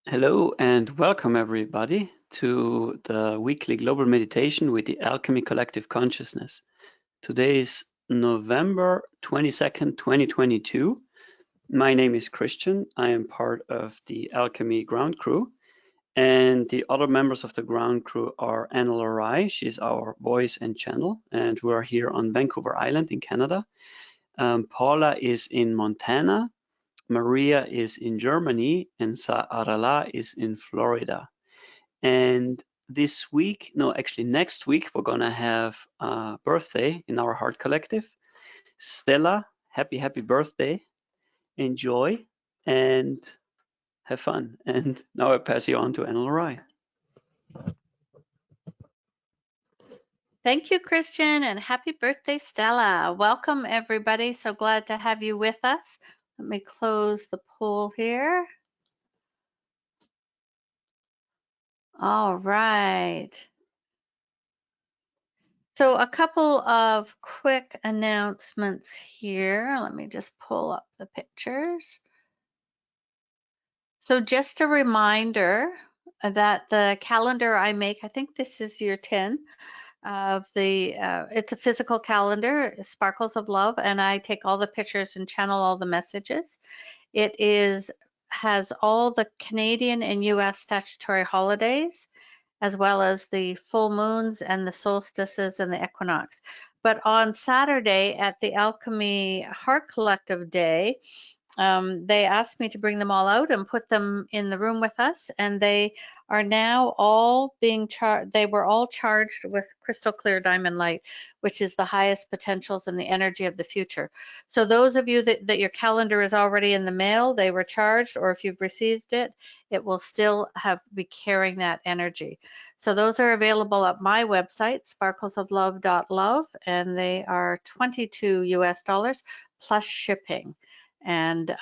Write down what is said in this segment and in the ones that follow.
Hello and welcome everybody to the weekly global meditation with the Alchemy Collective Consciousness. Today is November 22nd, 2022. My name is Christian. I am part of the Alchemy ground crew, and the other members of the ground crew are Anna Lorai. She's our voice and channel, and we're here on Vancouver Island in Canada. Paula is in Montana. Maria is in Germany, and Saarala is in Florida. And this week, no, actually next week, we're gonna have a birthday in our Heart Collective. Stella, happy birthday. Enjoy and have fun. And now I pass you on to Anna Lorai. Thank you, Christian, and happy birthday, Stella. Welcome, everybody. So glad to have you with us. Let me close the poll here. All right. So a couple of quick announcements here. Let me just pull up the pictures. So just a reminder that the calendar I make, I think this is year 10, of the it's a physical calendar, Sparkles of Love, and I take all the pictures and channel all the messages. It has all the Canadian and US statutory holidays, as well as the full moons and the solstices and the equinox. But on Saturday at the Alchemy Heart Collective Day, they asked me to bring them all out and put them in the room with us, and they are now all being charged. They were all charged with crystal clear diamond light, which is the highest potentials and the energy of the future. So those of you that your calendar is already in the mail, they were charged, or if you've received it, it will still be carrying that energy. So those are available at my website, sparklesoflove.love, and they are $22 US plus shipping. And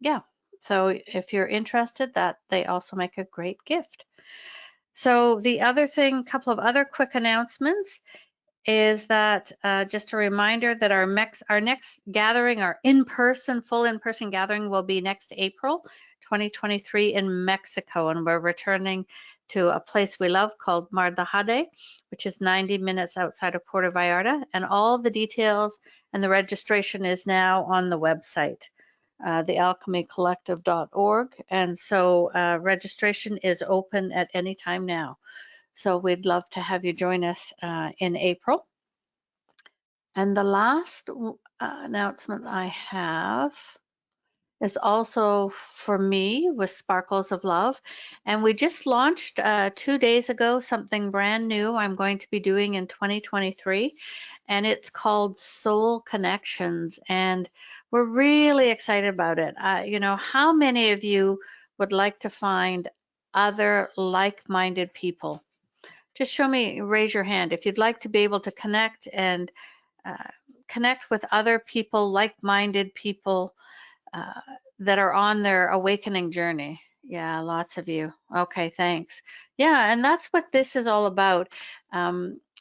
yeah, so if you're interested, that they also make a great gift. So the other thing, a couple of other quick announcements, is that just a reminder that our next gathering, our full in-person gathering, will be next April 2023 in Mexico, and we're returning to a place we love called Mar de Jade, which is 90 minutes outside of Puerto Vallarta, and all the details and the registration is now on the website, thealchemycollective.org, and so registration is open at any time now. So we'd love to have you join us in April. And the last announcement I have is also for me with Sparkles of Love. And we just launched 2 days ago something brand new I'm going to be doing in 2023. And it's called Soul Connections. And we're really excited about it. You know, how many of you would like to find other like-minded people? Just show me, raise your hand if you'd like to be able to connect and connect with other people, like-minded people that are on their awakening journey. Yeah, lots of you. Okay, thanks. Yeah, and that's what this is all about.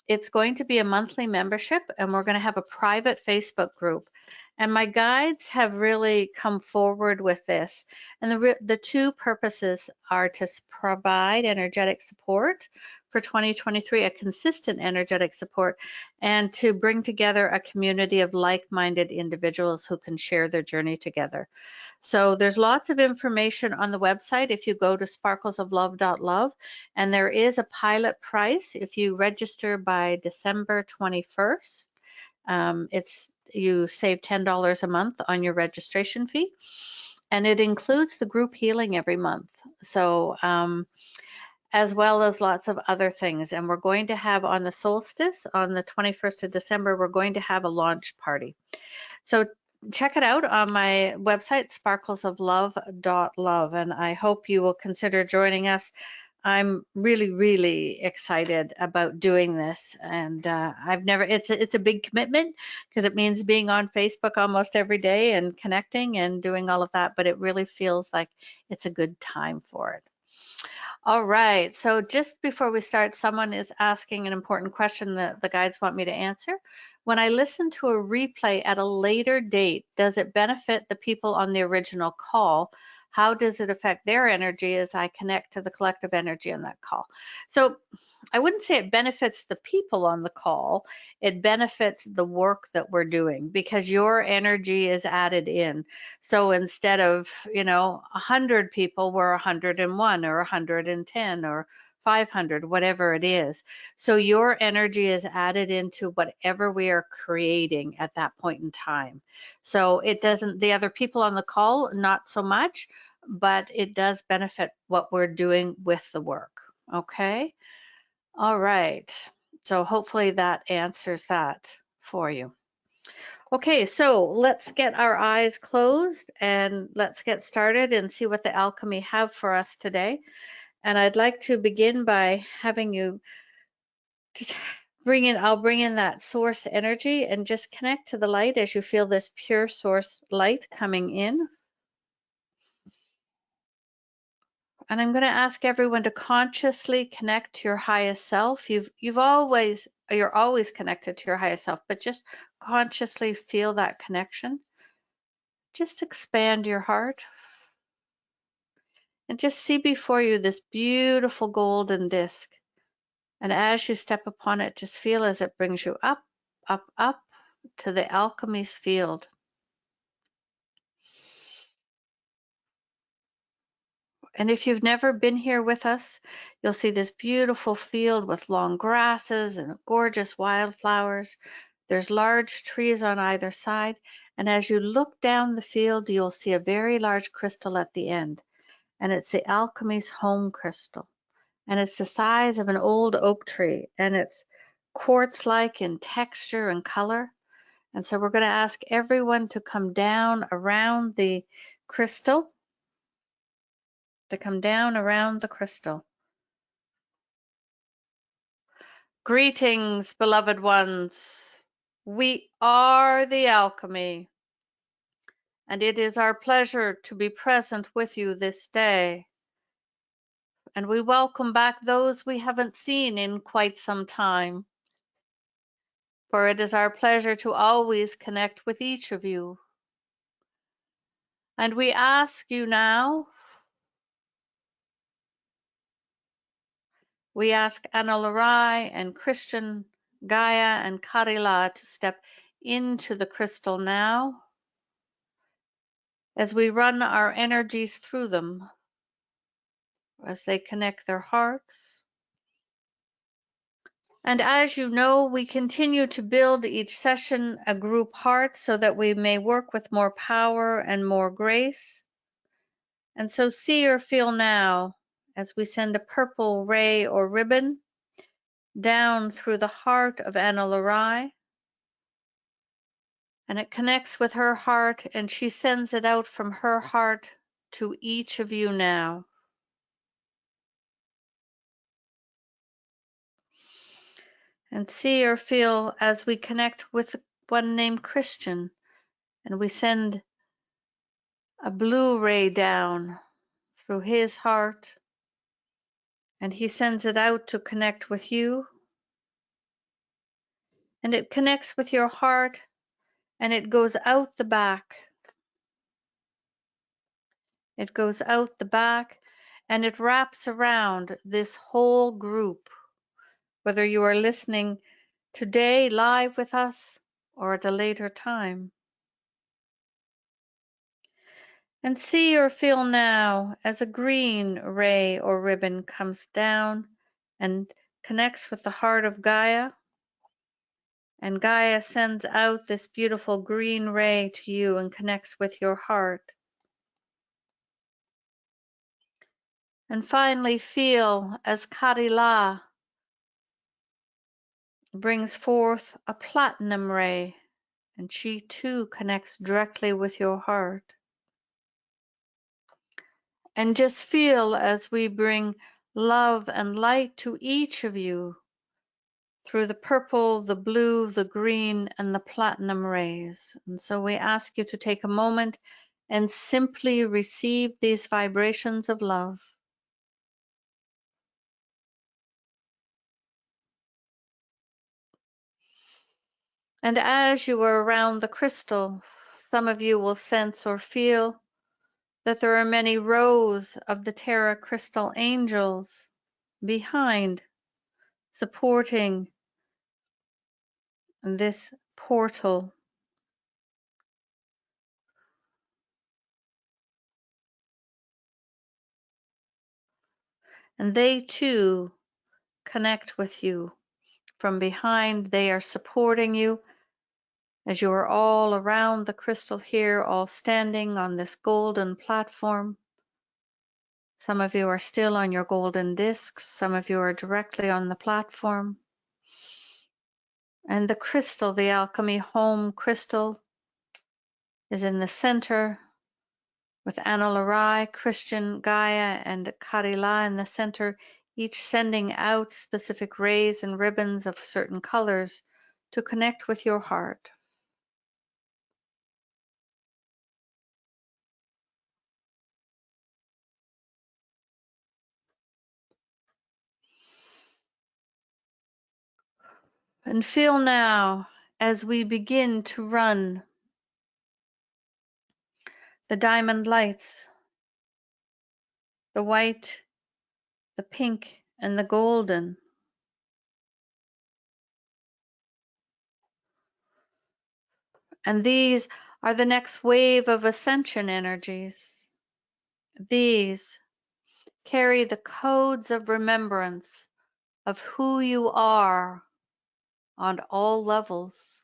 It's going to be a monthly membership, and we're going to have a private Facebook group. And my guides have really come forward with this. And the two purposes are to provide energetic support for 2023, a consistent energetic support, and to bring together a community of like-minded individuals who can share their journey together. So there's lots of information on the website if you go to sparklesoflove.love, and there is a pilot price if you register by December 21st. You save $10 a month on your registration fee, and it includes the group healing every month. So as well as lots of other things. And we're going to have on the solstice, on the 21st of December, we're going to have a launch party. So check it out on my website, sparklesoflove.love, and I hope you will consider joining us. I'm really, really excited about doing this, and it's a big commitment because it means being on Facebook almost every day and connecting and doing all of that, but it really feels like it's a good time for it. All right, so just before we start, someone is asking an important question that the guides want me to answer. When I listen to a replay at a later date, does it benefit the people on the original call? how does it affect their energy as I connect to the collective energy on that call? So I wouldn't say it benefits the people on the call. It benefits the work that we're doing because your energy is added in. So instead of, 100 people, we're 101 or 110 or 500, whatever it is. So your energy is added into whatever we are creating at that point in time. So it doesn't, the other people on the call, not so much, but it does benefit what we're doing with the work. Okay. All right. So hopefully that answers that for you. Okay, so let's get our eyes closed and let's get started and see what the alchemy have for us today. And I'd like to begin by having you just I'll bring in that source energy and just connect to the light as you feel this pure source light coming in. And I'm going to ask everyone to consciously connect to your highest self. You're always connected to your highest self, but just consciously feel that connection. Just expand your heart and just see before you this beautiful golden disc. And as you step upon it, just feel as it brings you up, up, up to the alchemy's field. And if you've never been here with us, you'll see this beautiful field with long grasses and gorgeous wildflowers. There's large trees on either side. And as you look down the field, you'll see a very large crystal at the end. And it's the alchemy's home crystal. And it's the size of an old oak tree. And it's quartz-like in texture and color. And so we're going to ask everyone to come down around the crystal. Greetings, beloved ones. We are the alchemy, and it is our pleasure to be present with you this day. And we welcome back those we haven't seen in quite some time, for it is our pleasure to always connect with each of you. And we ask you now, we ask Analarai and Christian, Gaia and Karila to step into the crystal now as we run our energies through them, as they connect their hearts. And as you know, we continue to build each session a group heart so that we may work with more power and more grace. And so see or feel now as we send a purple ray or ribbon down through the heart of Analarai. And it connects with her heart, and she sends it out from her heart to each of you now. And see or feel as we connect with one named Christian, and we send a blue ray down through his heart, and he sends it out to connect with you. And it connects with your heart, and it goes out the back. It goes out the back, and it wraps around this whole group, whether you are listening today live with us or at a later time. And see or feel now as a green ray or ribbon comes down and connects with the heart of Gaia. And Gaia sends out this beautiful green ray to you and connects with your heart. And finally feel as Karila brings forth a platinum ray, and she too connects directly with your heart. And just feel as we bring love and light to each of you through the purple, the blue, the green, and the platinum rays. And so we ask you to take a moment and simply receive these vibrations of love. And as you are around the crystal, some of you will sense or feel that there are many rows of the Terra crystal angels behind, supporting this portal. And they too connect with you from behind. They are supporting you as you are all around the crystal here, all standing on this golden platform. Some of you are still on your golden discs. Some of you are directly on the platform. And the crystal, the Alchemy Home crystal, is in the center with Analarai, Christian, Gaia, and Karila in the center, each sending out specific rays and ribbons of certain colors to connect with your heart. And feel now, as we begin to run the diamond lights, the white, the pink, and the golden. And these are the next wave of ascension energies. These carry the codes of remembrance of who you are on all levels.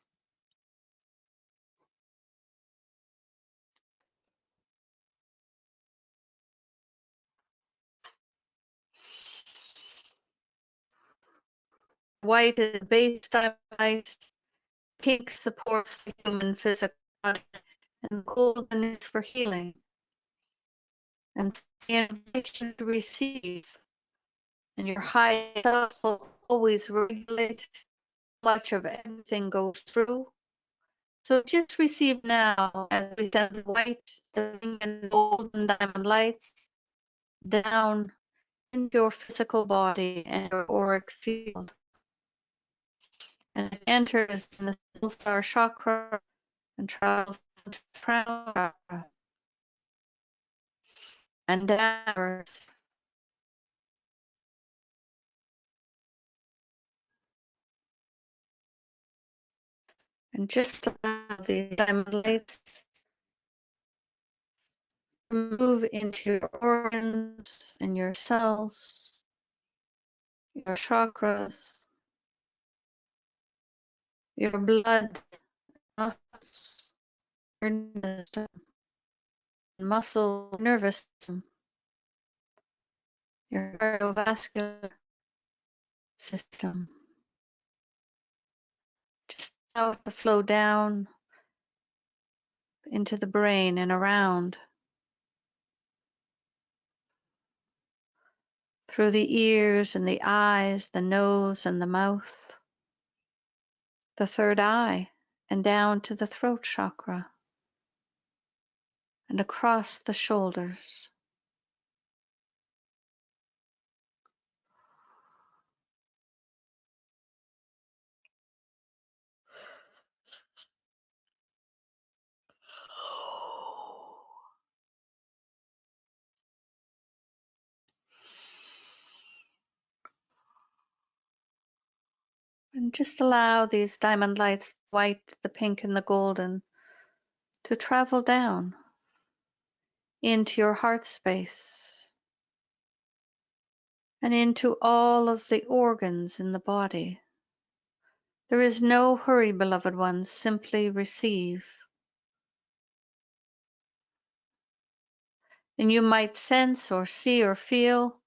White is base light, pink supports the human physical body, and golden is for healing. And the invitation to receive, and your high self will always regulate how much of everything goes through. So just receive now as we send the white, the pink, and the golden diamond lights down into your physical body and your auric field. And it enters in the Soul Star chakra and travels into the crown chakra and downwards. And just allow the diamond lights to move into your organs and your cells, your chakras, your blood, muscles, your nervous system, muscle, nervous system, your cardiovascular system. Just allow it to flow down into the brain and around, through the ears and the eyes, the nose and the mouth, the third eye, and down to the throat chakra, and across the shoulders. And just allow these diamond lights, the white, the pink, and the golden, to travel down into your heart space and into all of the organs in the body. There is no hurry, beloved ones, simply receive. And you might sense or see or feel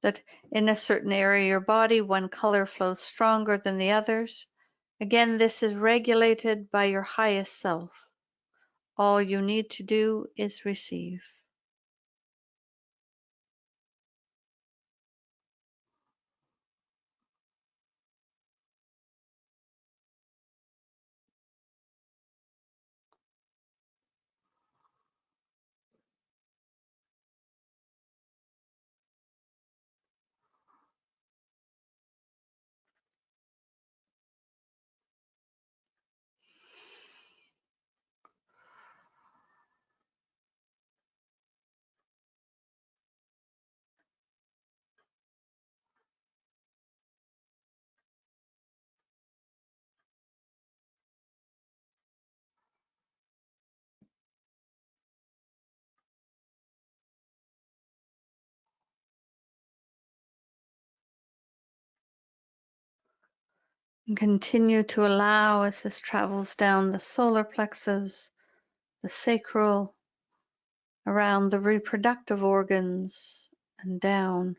that in a certain area of your body, one color flows stronger than the others. Again, this is regulated by your highest self. All you need to do is receive. And continue to allow as this travels down the solar plexus, the sacral, around the reproductive organs, and down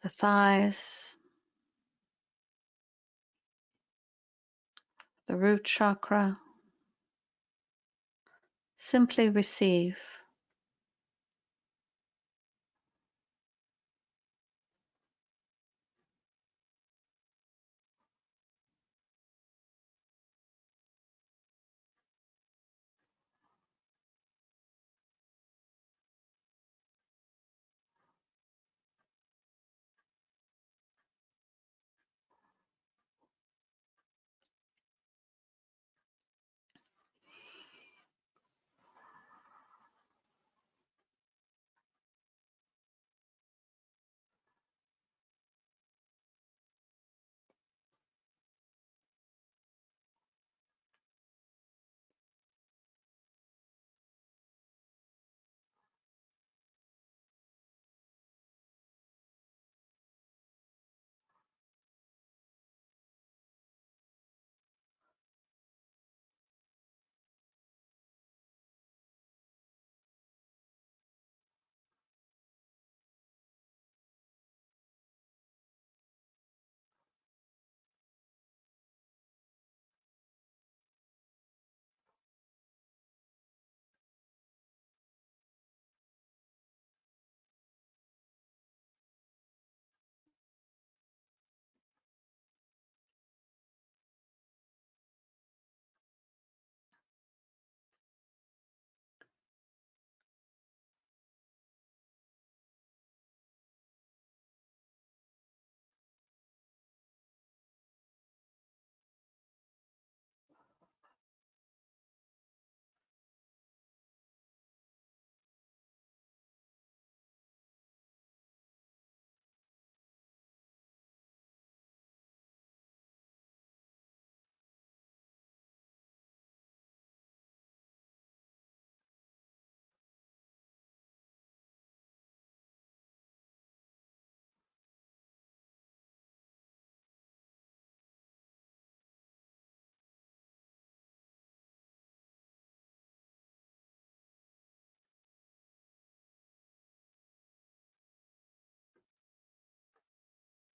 the thighs, the root chakra. Simply receive.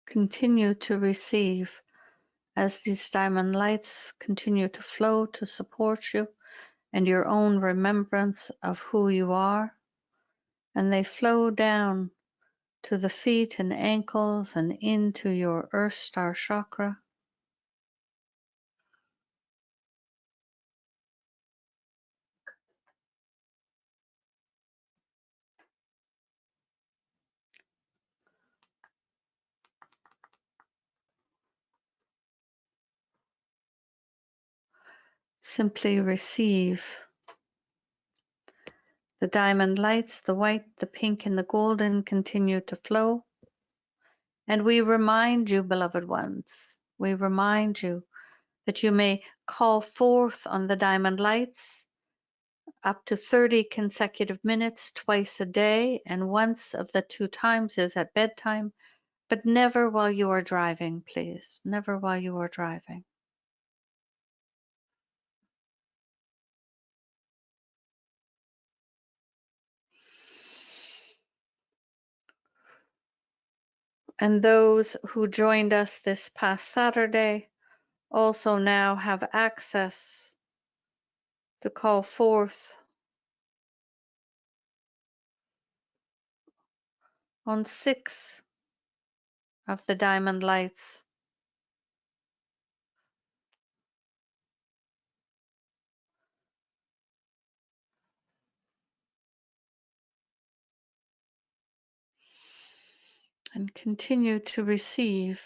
Continue to receive as these diamond lights continue to flow to support you and your own remembrance of who you are. And they flow down to the feet and ankles and into your Earth Star chakra. Simply receive the diamond lights, the white, the pink, and the golden continue to flow. And we remind you, beloved ones, we remind you that you may call forth on the diamond lights up to 30 consecutive minutes twice a day, and once of the 2 times is at bedtime, but never while you are driving, please. Never while you are driving. And those who joined us this past Saturday also now have access to call forth on 6 of the diamond lights. And continue to receive.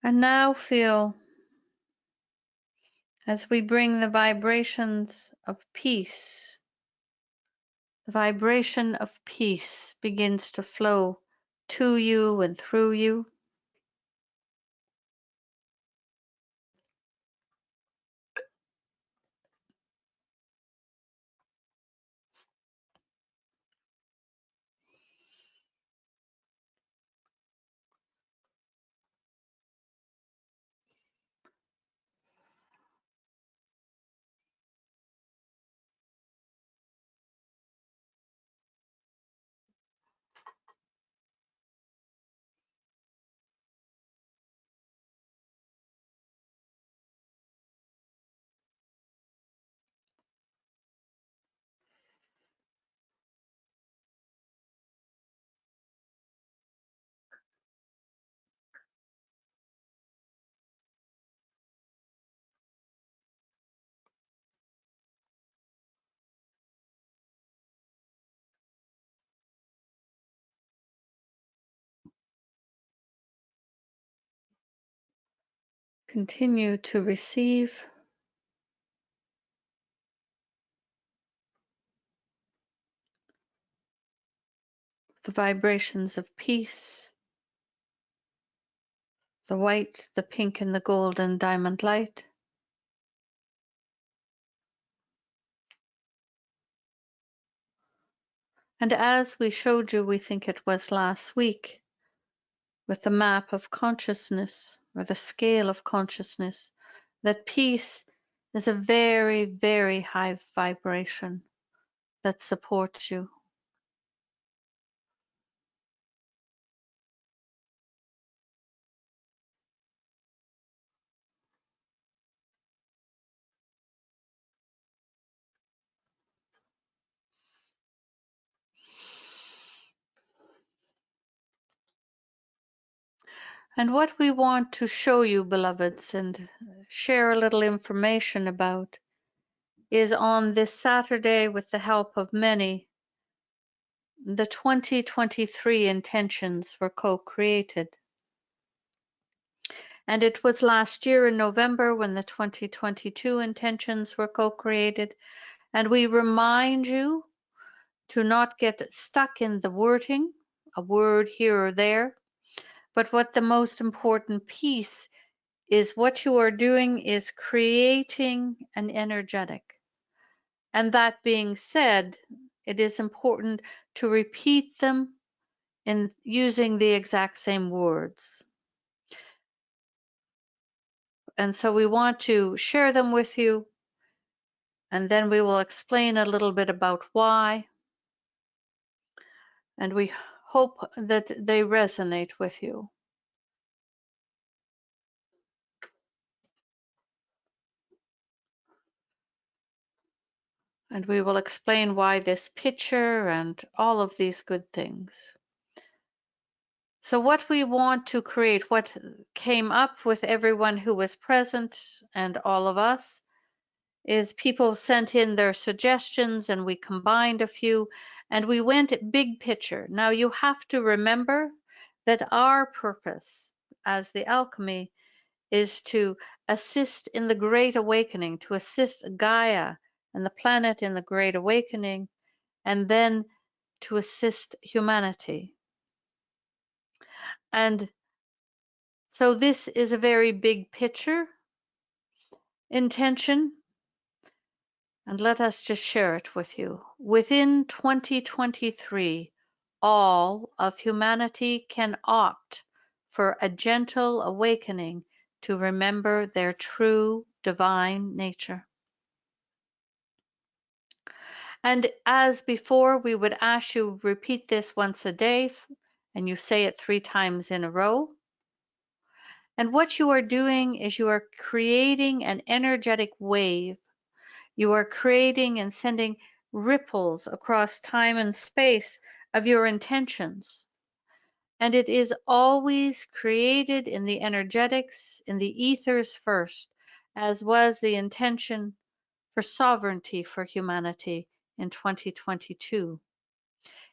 And now feel as we bring the vibrations of peace, the vibration of peace begins to flow to you and through you. Continue to receive the vibrations of peace, the white, the pink, and the golden diamond light. And as we showed you, we think it was last week, with the map of consciousness or the scale of consciousness, that peace is a very, very high vibration that supports you. And what we want to show you, beloveds, and share a little information about is on this Saturday, with the help of many, the 2023 intentions were co-created. And it was last year in November when the 2022 intentions were co-created. And we remind you to not get stuck in the wording, a word here or there. But what the most important piece is, what you are doing is creating an energetic. And that being said, it is important to repeat them in using the exact same words. And so we want to share them with you, and then we will explain a little bit about why. And we hope that they resonate with you. And we will explain why this picture and all of these good things. So what we want to create, what came up with everyone who was present and all of us, is people sent in their suggestions and we combined a few and we went big picture. Now you have to remember that our purpose as the alchemy is to assist in the Great Awakening, to assist Gaia and the planet in the Great Awakening, and then to assist humanity. And so this is a very big picture intention, and let us just share it with you. Within 2023, all of humanity can opt for a gentle awakening to remember their true divine nature. And as before, we would ask you repeat this once a day, and you say it 3 times in a row. And what you are doing is you are creating an energetic wave. You are creating and sending ripples across time and space of your intentions. And it is always created in the energetics, in the ethers first, as was the intention for sovereignty for humanity in 2022.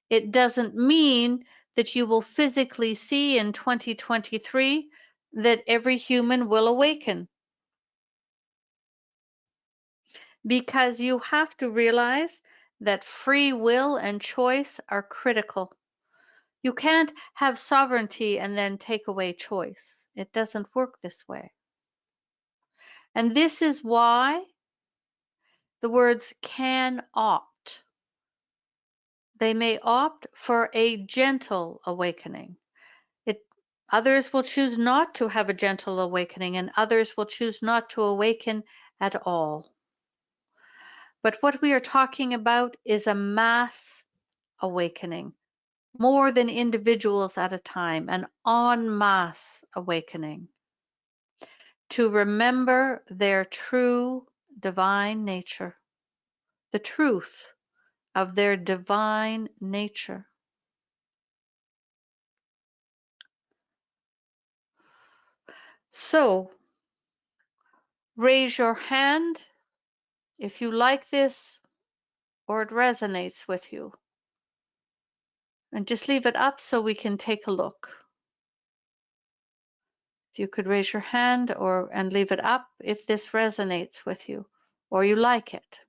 It doesn't mean that you will physically see in 2023 that every human will awaken. Because you have to realize that free will and choice are critical. You can't have sovereignty and then take away choice. It doesn't work this way. And this is why the words can opt. They may opt for a gentle awakening. Others will choose not to have a gentle awakening, and others will choose not to awaken at all. But what we are talking about is a mass awakening, more than individuals at a time, an en masse awakening, to remember their true divine nature, the truth of their divine nature. So, raise your hand if you like this or it resonates with you. And just leave it up so we can take a look. If you could raise your hand and leave it up if this resonates with you or you like it.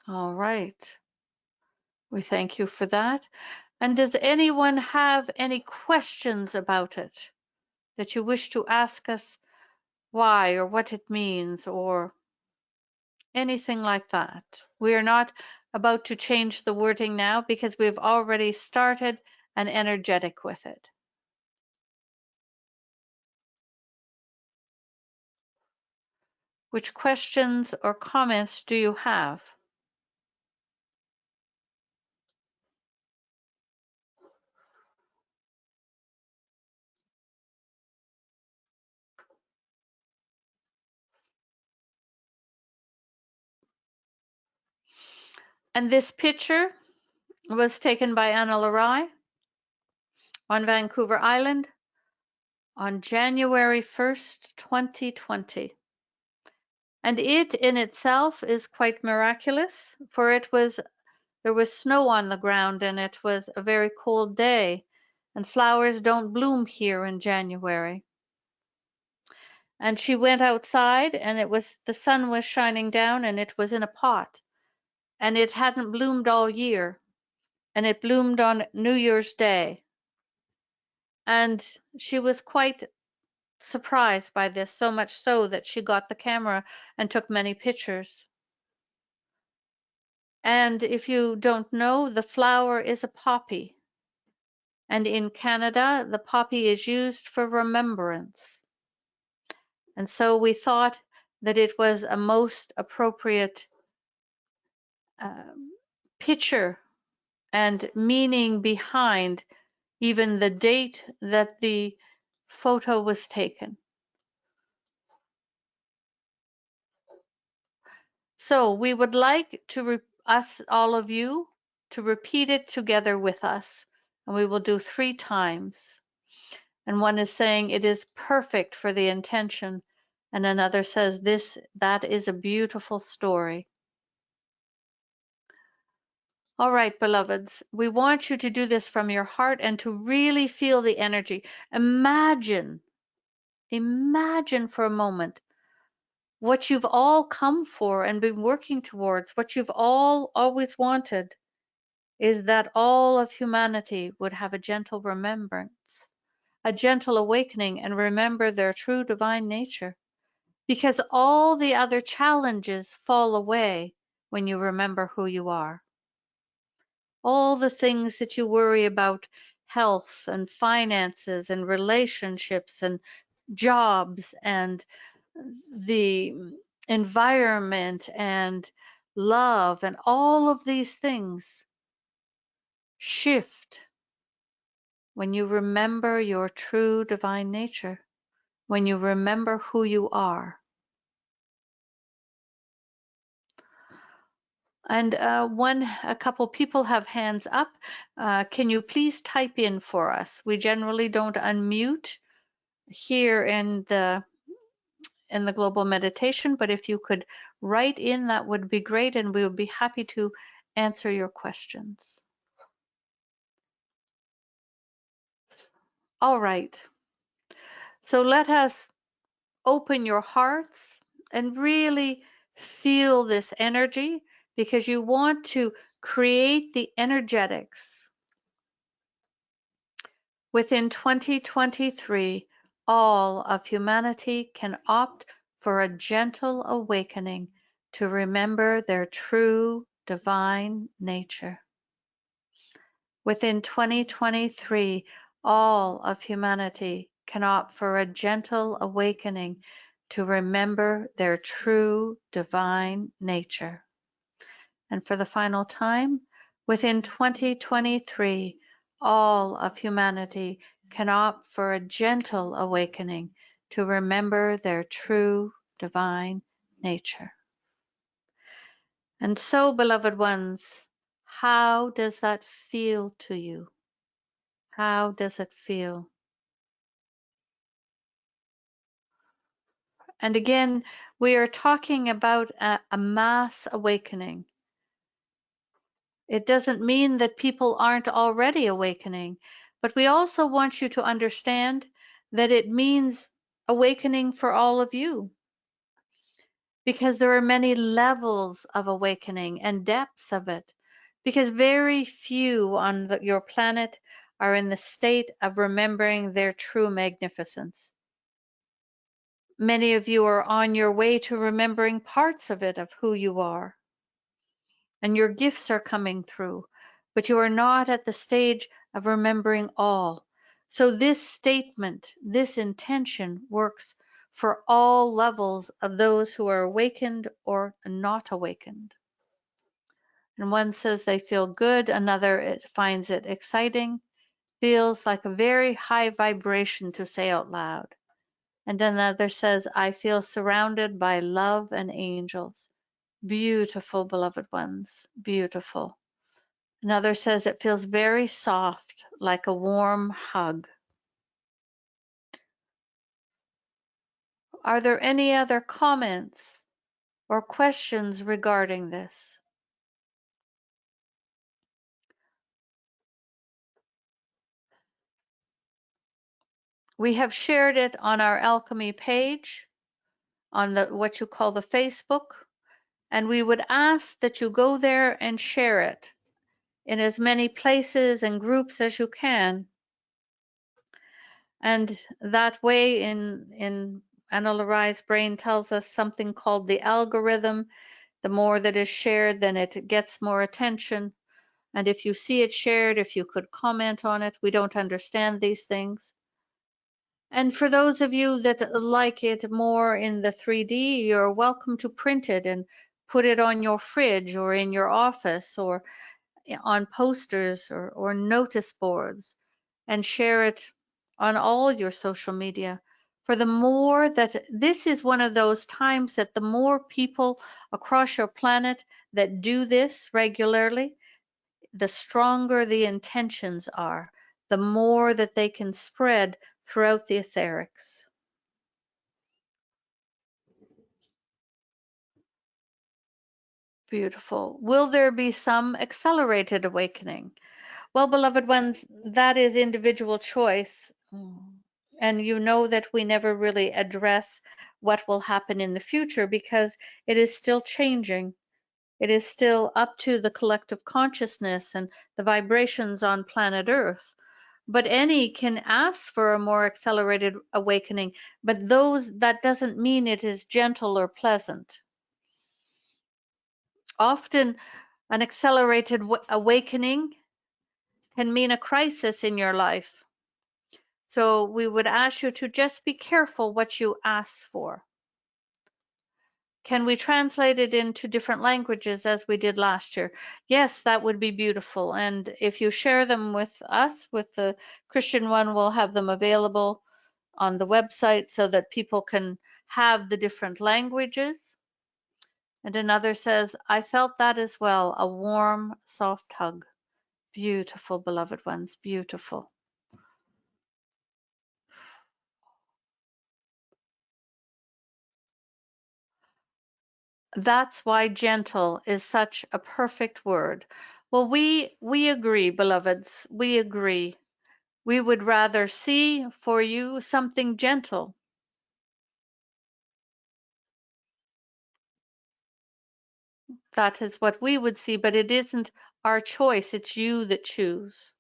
All right. We thank you for that. And does anyone have any questions about it that you wish to ask us why or what it means or anything like that? We are not about to change the wording now because we've already started an energetic with it. Which questions or comments do you have? And this picture was taken by Anna Larai on Vancouver Island on January 1st, 2020. And it in itself is quite miraculous, for there was snow on the ground and it was a very cold day, and flowers don't bloom here in January. And she went outside and the sun was shining down and it was in a pot, and it hadn't bloomed all year, and it bloomed on New Year's Day. And she was quite surprised by this, so much so that she got the camera and took many pictures. And if you don't know, the flower is a poppy. And in Canada, the poppy is used for remembrance. And so we thought that it was a most appropriate picture and meaning behind even the date that the photo was taken. So we would like to us, all of you, to repeat it together with us. And we will do 3 times. And one is saying it is perfect for the intention. And another says that is a beautiful story. All right, beloveds, we want you to do this from your heart and to really feel the energy. Imagine for a moment what you've all come for and been working towards, what you've all always wanted, is that all of humanity would have a gentle remembrance, a gentle awakening, and remember their true divine nature. Because all the other challenges fall away when you remember who you are. All the things that you worry about, health and finances and relationships and jobs and the environment and love and all of these things shift when you remember your true divine nature, when you remember who you are. And a couple people have hands up. Can you please type in for us? We generally don't unmute here in the global meditation, but if you could write in, that would be great, and we would be happy to answer your questions. All right. So let us open your hearts and really feel this energy, because you want to create the energetics. Within 2023, all of humanity can opt for a gentle awakening to remember their true divine nature. Within 2023, all of humanity can opt for a gentle awakening to remember their true divine nature. And for the final time, within 2023, all of humanity can opt for a gentle awakening to remember their true divine nature. And so, beloved ones, how does that feel to you? How does it feel? And again, we are talking about a mass awakening. It doesn't mean that people aren't already awakening, but we also want you to understand that it means awakening for all of you, because there are many levels of awakening and depths of it, because very few on your planet are in the state of remembering their true magnificence. Many of you are on your way to remembering parts of it, of who you are, and your gifts are coming through, but you are not at the stage of remembering all. So this statement, this intention works for all levels of those who are awakened or not awakened. And one says they feel good, another finds it exciting, feels like a very high vibration to say out loud. And another says, I feel surrounded by love and angels. Beautiful, beloved ones, beautiful. Another says it feels very soft, like a warm hug. Are there any other comments or questions regarding this? We have shared it on our Alchemy page, on the what you call the Facebook, and we would ask that you go there and share it in as many places and groups as you can. And that way in Anna Larai's brain tells us something called the algorithm. The more that is shared, then it gets more attention. And if you see it shared, if you could comment on it, we don't understand these things. And for those of you that like it more in the 3D, you're welcome to print it and put it on your fridge or in your office or on posters or notice boards, and share it on all your social media. For the more that this is one of those times that the more people across your planet that do this regularly, the stronger the intentions are, the more that they can spread throughout the etherics. Beautiful. Will there be some accelerated awakening? Well, beloved ones, that is individual choice. And you know that we never really address what will happen in the future because it is still changing. It is still up to the collective consciousness and the vibrations on planet Earth. But any can ask for a more accelerated awakening, but that doesn't mean it is gentle or pleasant. Often an accelerated awakening can mean a crisis in your life. So we would ask you to just be careful what you ask for. Can we translate it into different languages as we did last year? Yes, that would be beautiful. And if you share them with us, with the Christian one, we'll have them available on the website so that people can have the different languages. And another says, I felt that as well, a warm, soft hug. Beautiful, beloved ones, beautiful. That's why gentle is such a perfect word. Well, we agree, beloveds. We agree. We would rather see for you something gentle. That is what we would see, but it isn't our choice. It's you that choose.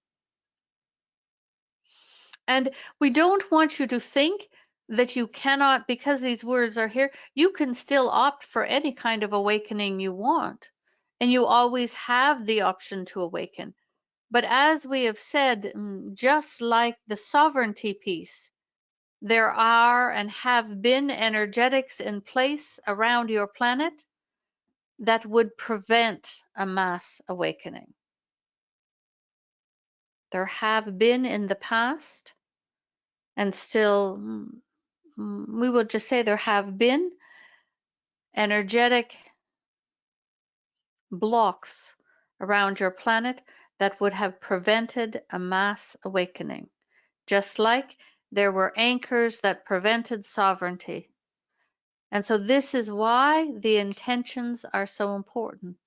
And we don't want you to think that you cannot, because these words are here, you can still opt for any kind of awakening you want. And you always have the option to awaken. But as we have said, just like the sovereignty piece, there are and have been energetics in place around your planet that would prevent a mass awakening. There have been in the past, and still, we will just say there have been energetic blocks around your planet that would have prevented a mass awakening. Just like there were anchors that prevented sovereignty. And so this is why the intentions are so important.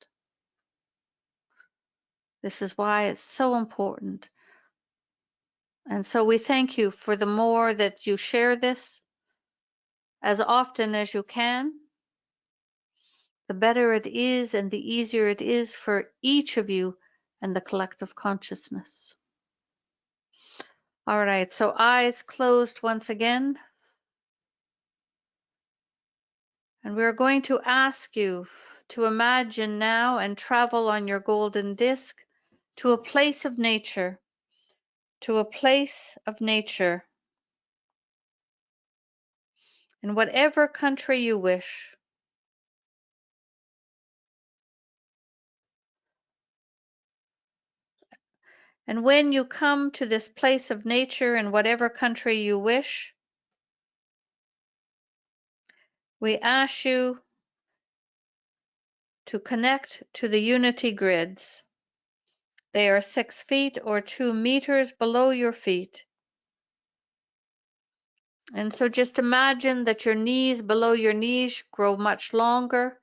This is why it's so important. And so we thank you for the more that you share this as often as you can, the better it is and the easier it is for each of you and the collective consciousness. All right, so eyes closed once again. And we're going to ask you to imagine now and travel on your golden disc to a place of nature, to a place of nature in whatever country you wish. And when you come to this place of nature in whatever country you wish, we ask you to connect to the unity grids. They are 6 feet or 2 meters below your feet. And so just imagine that your knees below your knees grow much longer.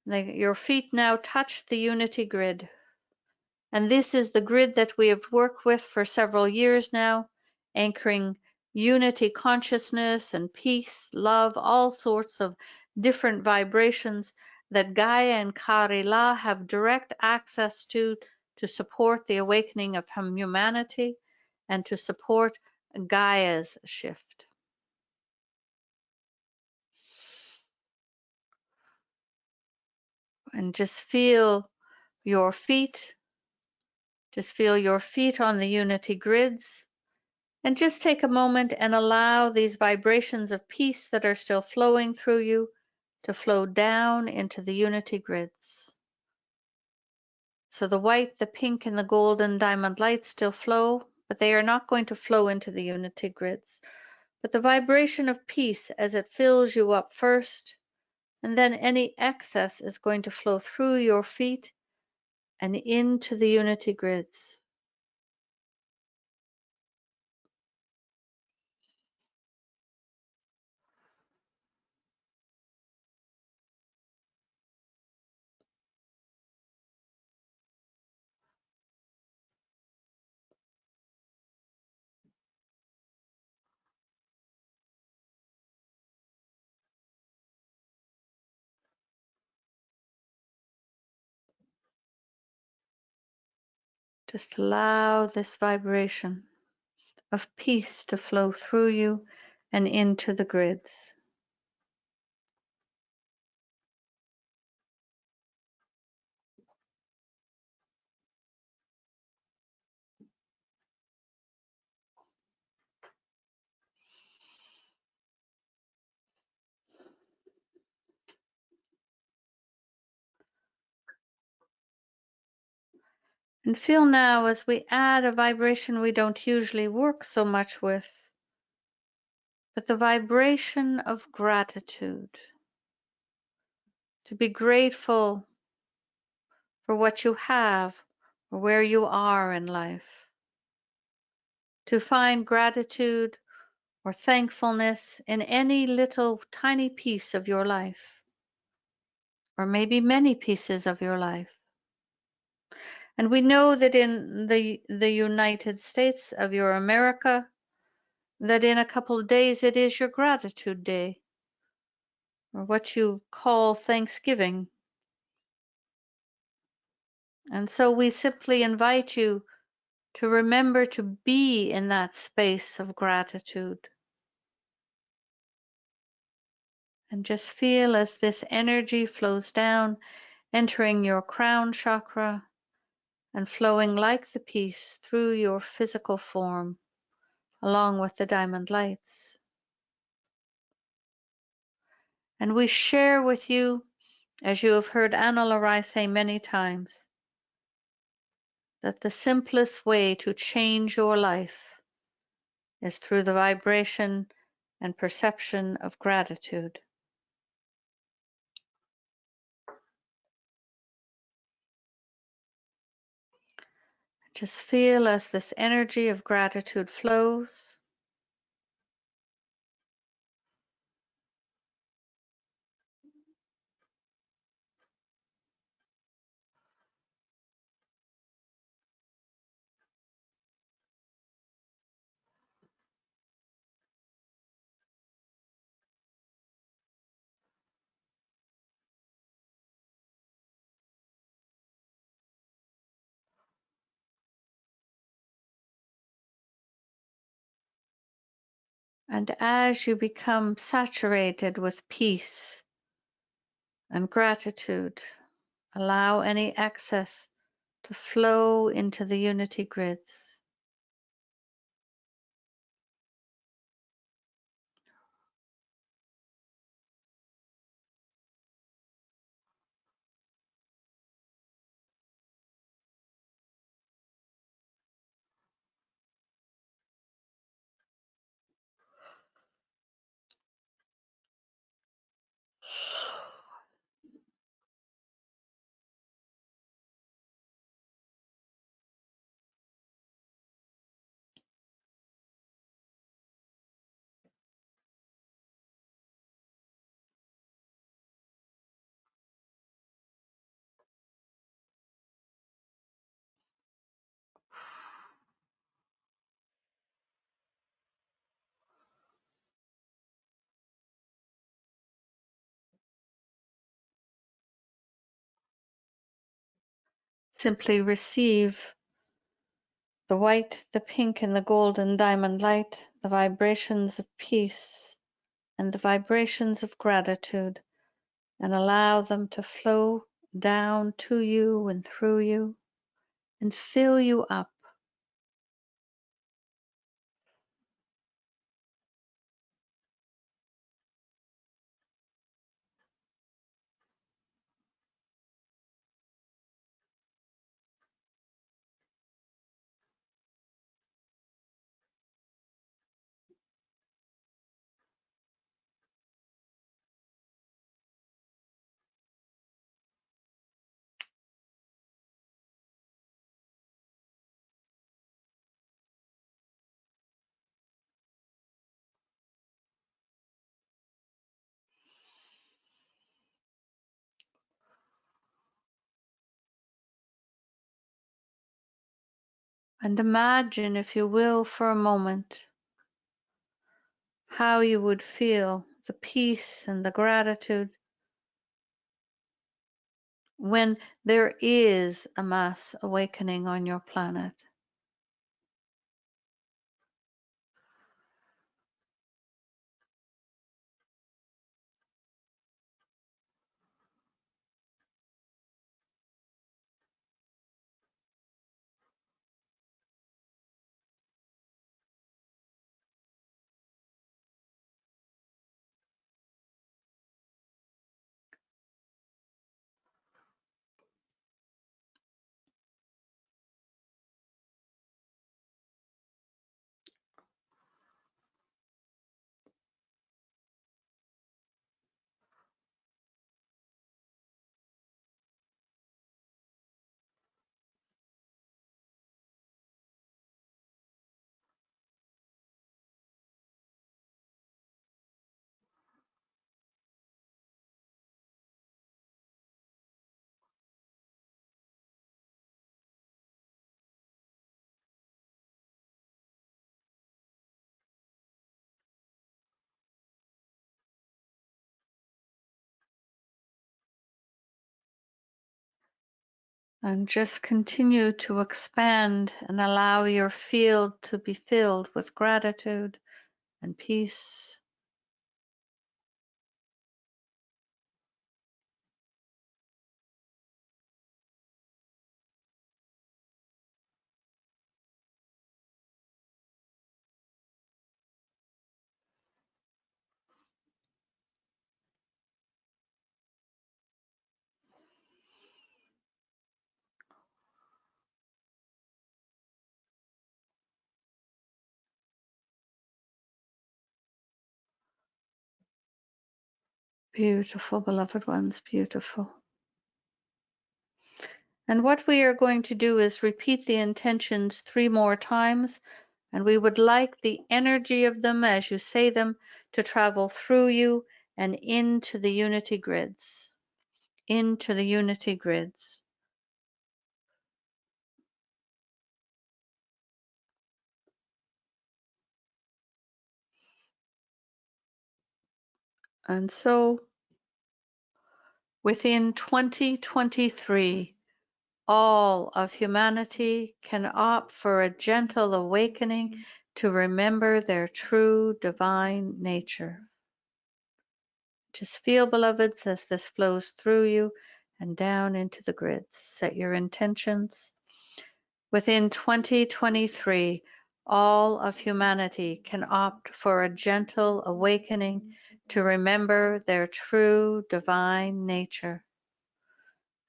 Your feet now touch the unity grid. And this is the grid that we have worked with for several years now, anchoring unity consciousness and peace, love, all sorts of different vibrations that Gaia and Kari-La have direct access to support the awakening of humanity and to support Gaia's shift. And just feel your feet. Just feel your feet on the unity grids. And just take a moment and allow these vibrations of peace that are still flowing through you to flow down into the unity grids. So the white, the pink, and the golden diamond lights still flow, but they are not going to flow into the unity grids. But the vibration of peace as it fills you up first, and then any excess is going to flow through your feet and into the unity grids. Just allow this vibration of peace to flow through you and into the grids. And feel now as we add a vibration we don't usually work so much with, but the vibration of gratitude. To be grateful for what you have or where you are in life. To find gratitude or thankfulness in any little tiny piece of your life, or maybe many pieces of your life. And we know that in the United States of your America, that in a couple of days it is your gratitude day, or what you call Thanksgiving. And so we simply invite you to remember to be in that space of gratitude. And just feel as this energy flows down, entering your crown chakra and flowing like the peace through your physical form, along with the diamond lights. And we share with you, as you have heard Anna Larai say many times, that the simplest way to change your life is through the vibration and perception of gratitude. Just feel as this energy of gratitude flows. And as you become saturated with peace and gratitude, allow any excess to flow into the unity grids. Simply receive the white, the pink, and the golden diamond light, the vibrations of peace and the vibrations of gratitude, and allow them to flow down to you and through you and fill you up. And imagine, if you will, for a moment, how you would feel the peace and the gratitude when there is a mass awakening on your planet. And just continue to expand and allow your field to be filled with gratitude and peace. Beautiful, beloved ones, beautiful. And what we are going to do is repeat the intentions 3 more times, and we would like the energy of them as you say them to travel through you and into the unity grids, into the unity grids. And so within 2023, all of humanity can opt for a gentle awakening to remember their true divine nature. Just feel, beloveds, as this flows through you and down into the grids. Set your intentions. Within 2023, all of humanity can opt for a gentle awakening to remember their true divine nature.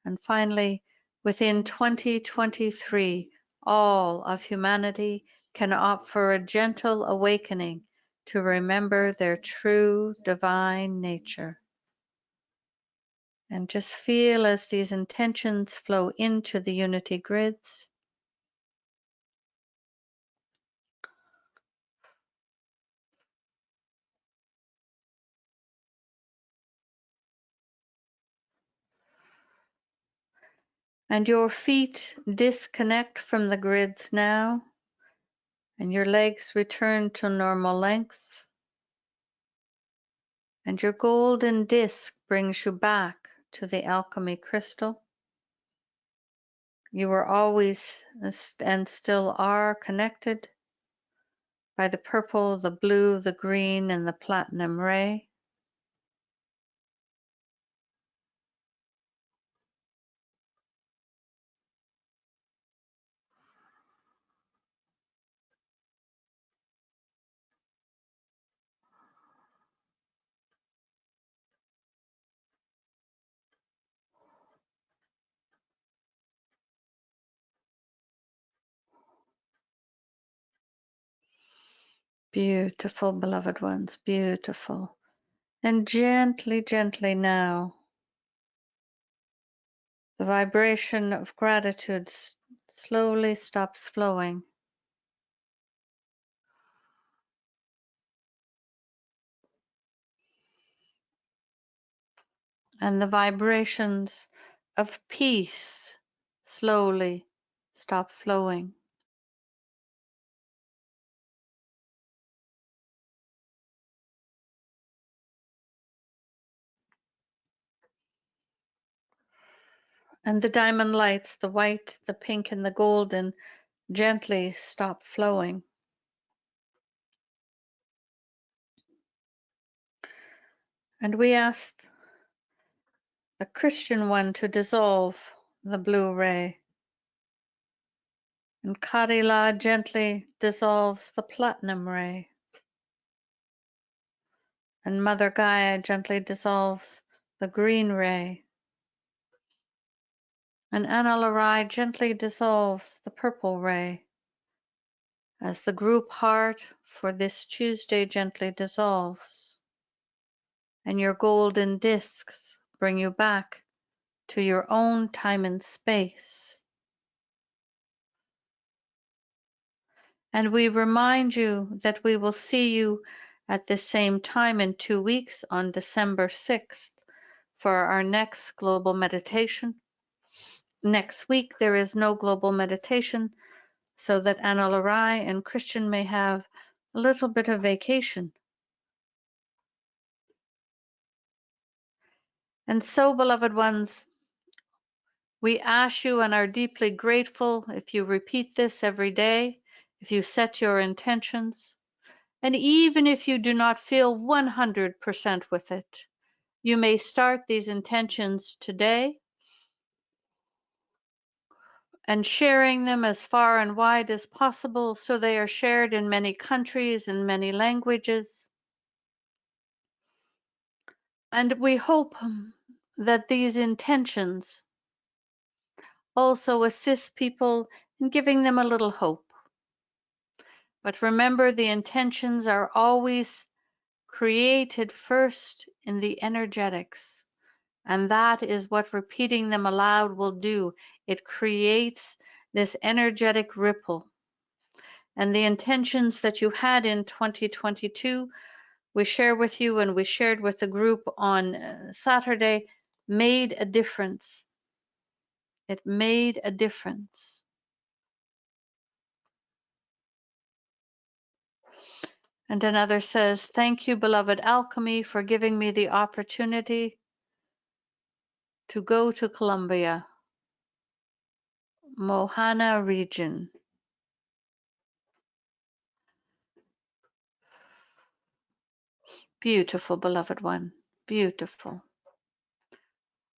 And finally, within 2023, all of humanity can opt for a gentle awakening to remember their true divine nature. And just feel as these intentions flow into the unity grids. And your feet disconnect from the grids now, and your legs return to normal length. And your golden disc brings you back to the alchemy crystal. You were always and still are connected by the purple, the blue, the green, and the platinum ray. Beautiful, beloved ones, beautiful. And gently, gently now, the vibration of gratitude slowly stops flowing. And the vibrations of peace slowly stop flowing. And the diamond lights, the white, the pink, and the golden, gently stop flowing. And we ask the Christian one to dissolve the blue ray. And Kadila gently dissolves the platinum ray. And Mother Gaia gently dissolves the green ray. And Analarai gently dissolves the purple ray. As the group heart for this Tuesday gently dissolves. And your golden discs bring you back to your own time and space. And we remind you that we will see you at the same time in 2 weeks on December 6th for our next global meditation. Next week, there is no global meditation, so that Analarai and Christian may have a little bit of vacation. And so, beloved ones, we ask you and are deeply grateful if you repeat this every day, if you set your intentions, and even if you do not feel 100% with it, you may start these intentions today and sharing them as far and wide as possible so they are shared in many countries and many languages. And we hope that these intentions also assist people in giving them a little hope. But remember, the intentions are always created first in the energetics. And that is what repeating them aloud will do. It creates this energetic ripple. And the intentions that you had in 2022, we share with you and we shared with the group on Saturday, made a difference. It made a difference. And another says, thank you, beloved Alchemy, for giving me the opportunity to go to Colombia, Mohana region. Beautiful, beloved one. Beautiful.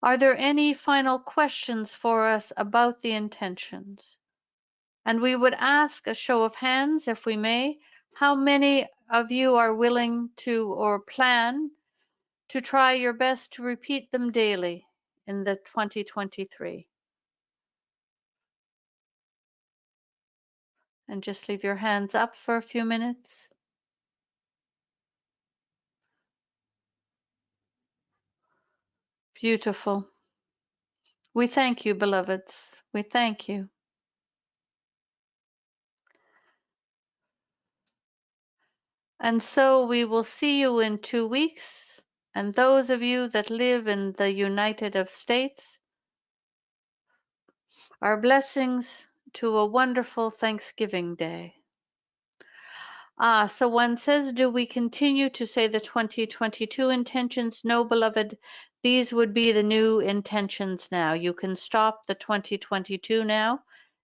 Are there any final questions for us about the intentions? And we would ask a show of hands, if we may, how many of you are willing to or plan to try your best to repeat them daily in the 2023? And just leave your hands up for a few minutes. Beautiful. We thank you, beloveds. We thank you. And so we will see you in 2 weeks. And those of you that live in the United States, our blessings to a wonderful Thanksgiving Day. So one says, do we continue to say the 2022 intentions? No, beloved, these would be the new intentions now. You can stop the 2022 now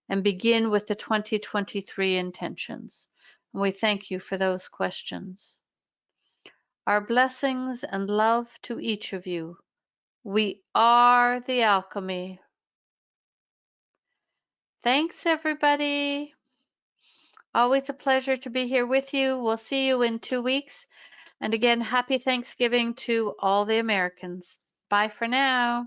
and begin with the 2023 intentions. And we thank you for those questions. Our blessings and love to each of you. We are the alchemy. Thanks, everybody. Always a pleasure to be here with you. We'll see you in 2 weeks. And again, happy Thanksgiving to all the Americans. Bye for now.